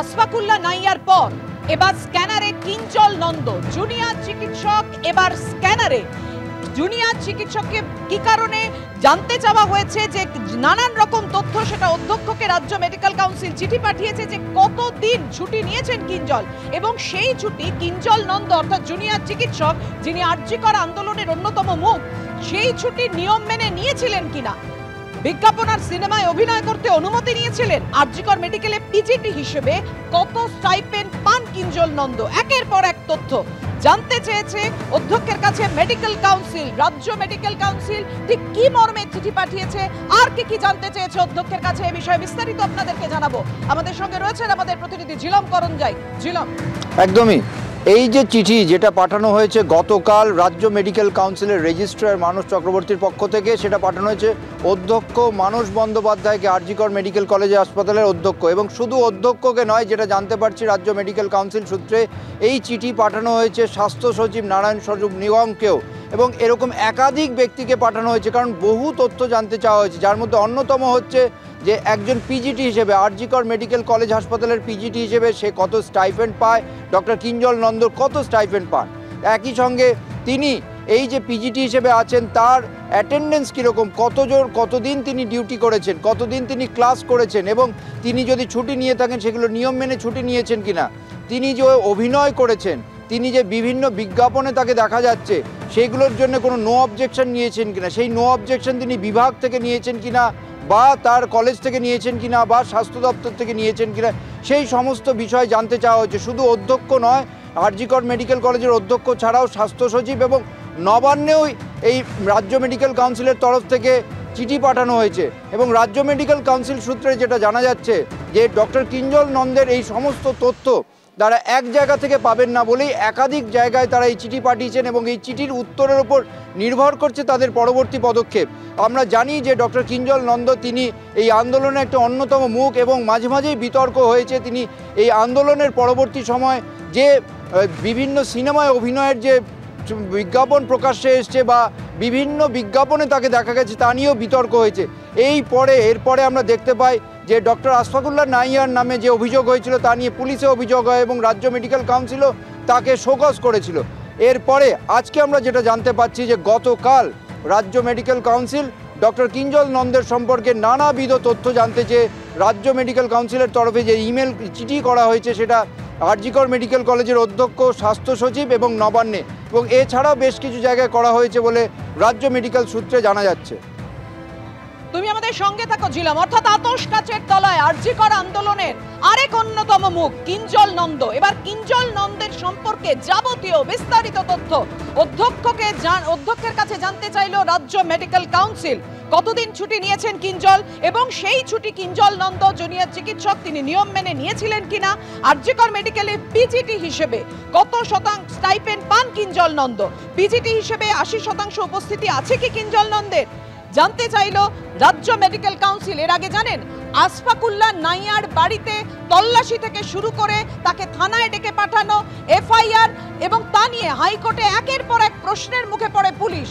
আশফাকুল্লাহ নাইয়ার পর এবার স্ক্যানারে কিঞ্জল নন্দ, জুনিয়র চিকিৎসক এবার স্ক্যানারে। জুনিয়র চিকিৎসককে কি কারণে জানতে চাওয়া হয়েছে যে নানান রকম তথ্য, সেটা অধ্যক্ষকে রাজ্য মেডিকেল কাউন্সিল চিঠি পাঠিয়েছে যে কতদিন ছুটি নিয়েছেন কিঞ্জল, এবং সেই ছুটি কিঞ্জল নন্দ অর্থাৎ জুনিয়র চিকিৎসক যিনি আরজিকর আন্দোলনের অন্যতম মুখ, সেই ছুটির নিয়ম মেনে নিয়েছিলেন কিনা, বিজ্ঞাপন আর সিনেমায় অভিনয় করতে অনুমতি নিয়েছিলেন, আরজিকর মেডিকেলে পিজিটি হিসেবে কত স্টাইপেন্ড পান কিঞ্জল নন্দ, একের পর এক তথ্য জানতে চেয়েছে অধ্যক্ষের কাছে মেডিকেল কাউন্সিল। রাজ্য মেডিকেল কাউন্সিল ঠিক কি মর্মে চিঠি পাঠিয়েছে আর কি জানতে চেয়েছে অধ্যক্ষের কাছে, এই বিষয়ে বিস্তারিত আপনাদেরকে জানাবো। আমাদের সঙ্গে রয়েছেন আমাদের প্রতিনিধি ঝিলম করঞ্জাই। ঝিলম, একদমই এই যে চিঠি যেটা পাঠানো হয়েছে গতকাল রাজ্য মেডিকেল কাউন্সিলের রেজিস্ট্রার মানস চক্রবর্তীর পক্ষ থেকে, সেটা পাঠানো হয়েছে অধ্যক্ষ মানস বন্দ্যোপাধ্যায়কে, আরজিকর মেডিকেল কলেজ হাসপাতালের অধ্যক্ষ। এবং শুধু অধ্যক্ষকে নয়, যেটা জানতে পারছি রাজ্য মেডিকেল কাউন্সিল সূত্রে, এই চিঠি পাঠানো হয়েছে স্বাস্থ্য সচিব নারায়ণ স্বরূপ নিগমকেও, এবং এরকম একাধিক ব্যক্তিকে পাঠানো হয়েছে, কারণ বহু তথ্য জানতে চাওয়া হয়েছে, যার মধ্যে অন্যতম হচ্ছে যে একজন পিজিটি হিসেবে আরজিকর মেডিকেল কলেজ হাসপাতালের পিজিটি হিসেবে সে কত স্টাইপেন্ড পায়, ডক্টর কিঞ্জল নন্দর কত স্টাইপেন্ড পান, একই সঙ্গে তিনি এই যে পিজিটি হিসেবে আছেন তার অ্যাটেন্ডেন্স কীরকম, কতদিন তিনি ডিউটি করেছেন, কতদিন তিনি ক্লাস করেছেন, এবং তিনি যদি ছুটি নিয়ে থাকেন সেগুলো নিয়ম মেনে ছুটি নিয়েছেন কিনা, তিনি যে অভিনয় করেছেন, তিনি যে বিভিন্ন বিজ্ঞাপনে তাকে দেখা যাচ্ছে সেগুলোর জন্য কোনো নো অবজেকশন নিয়েছেন কিনা, সেই নো অবজেকশন তিনি বিভাগ থেকে নিয়েছেন কিনা, বা তার কলেজ থেকে নিয়েছেন কিনা, বা স্বাস্থ্য দপ্তর থেকে নিয়েছেন কিনা, সেই সমস্ত বিষয় জানতে চাওয়া হচ্ছে। শুধু অধ্যক্ষ নয়, আরজিকর মেডিকেল কলেজের অধ্যক্ষ ছাড়াও স্বাস্থ্য সচিব এবং নবান্নেও এই রাজ্য মেডিকেল কাউন্সিলের তরফ থেকে চিঠি পাঠানো হয়েছে। এবং রাজ্য মেডিকেল কাউন্সিল সূত্রে যেটা জানা যাচ্ছে যে ডক্টর কিঞ্জল নন্দের এই সমস্ত তথ্য তারা এক জায়গা থেকে পাবেন না বলেই একাধিক জায়গায় তারা এই চিঠি পাঠিয়েছেন, এবং এই চিঠির উত্তরের ওপর নির্ভর করছে তাদের পরবর্তী পদক্ষেপ। আমরা জানি যে ডক্টর কিঞ্জল নন্দ তিনি এই আন্দোলনের একটা অন্যতম মুখ, এবং মাঝে মাঝেই বিতর্ক হয়েছে তিনি এই আন্দোলনের পরবর্তী সময় যে বিভিন্ন সিনেমায় অভিনয়ের যে বিজ্ঞাপন প্রকাশ্যে এসছে বা বিভিন্ন বিজ্ঞাপনে তাকে দেখা গেছে তা নিয়েও বিতর্ক হয়েছে। এরপরে আমরা দেখতে পাই যে ডক্টর আশফাকুল্লাহ নাইয়ার নামে যে অভিযোগ হয়েছিল তা নিয়ে পুলিশে অভিযোগ হয়, এবং রাজ্য মেডিকেল কাউন্সিলও তাকে শোকজ করেছিল। এরপরে আজকে আমরা যেটা জানতে পাচ্ছি যে গতকাল রাজ্য মেডিকেল কাউন্সিল ডক্টর কিঞ্জল নন্দের সম্পর্কে নানাবিধ তথ্য জানতে চেয়ে রাজ্য মেডিকেল কাউন্সিলের তরফে যে ইমেল চিঠি করা হয়েছে সেটা আরজিকর মেডিকেল কলেজের অধ্যক্ষ, স্বাস্থ্য সচিব এবং নবান্নে, এবং এছাড়াও বেশ কিছু জায়গায় করা হয়েছে বলে রাজ্য মেডিকেল সূত্রে জানা যাচ্ছে। তুমি আমাদের সঙ্গে থাকো ঝিলম। অর্থাৎ আতশ কাচের তলায় আরজিকর আন্দোলনের আরেক অন্যতম মুখ কিঞ্জল নন্দ। এবার কিঞ্জল নন্দের সম্পর্কে যাবতীয় বিস্তারিত তথ্য অধ্যক্ষের কাছে জানতে চাইলো রাজ্য মেডিকেল কাউন্সিল। কতদিন ছুটি নিয়েছেন কিঞ্জল, এবং সেই ছুটি কিঞ্জল নন্দ জুনিয়র চিকিৎসক তিনি নিয়ম মেনে নিয়েছিলেন কিনা, আরজিকর মেডিকেলে পিজিটি হিসেবে কত শতাংশ স্টাইপেন্ড পান কিঞ্জল নন্দ, পিজিটি হিসেবে 80% উপস্থিতি আছে কি কিঞ্জল নন্দের, জানতে চাইলো রাজ্য মেডিকেল কাউন্সিল। এর আগে জানেন আশফাকুল্লাহ নাইয়ার বাড়িতে তল্লাশি থেকে শুরু করে তাকে থানায় ডেকে পাঠানো, এফআইআর, এবং তা নিয়ে হাইকোর্টে একের পর এক প্রশ্নের মুখে পড়ে পুলিশ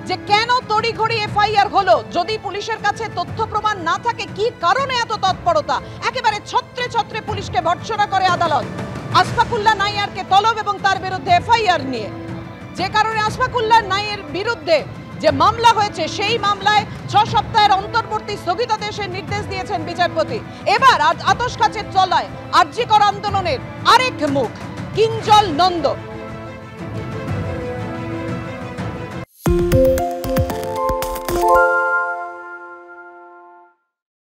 যে কেন তড়িঘড়ি এফআইআর হলো, যদি পুলিশের কাছে তথ্য প্রমাণ না থাকে কি কারণে এত তৎপরতা, একেবারে ছত্রে ছত্রে পুলিশকে ভর্ৎসনা করে আদালত আশফাকুল্লাহ নাইয়ারকে তলব এবং তার বিরুদ্ধে এফআইআর নিয়ে, যে কারণে আশফাকুল্লাহ নাইয়ের বিরুদ্ধে যে মামলা হয়েছে সেই মামলায় 6 সপ্তাহের অন্তর্বর্তী স্থগিতাদেশের নির্দেশ দিয়েছেন বিচারপতি। এবার আতশ কাচের তলায় আরজিকর আন্দোলনের আরেক মুখ কিঞ্জল নন্দ।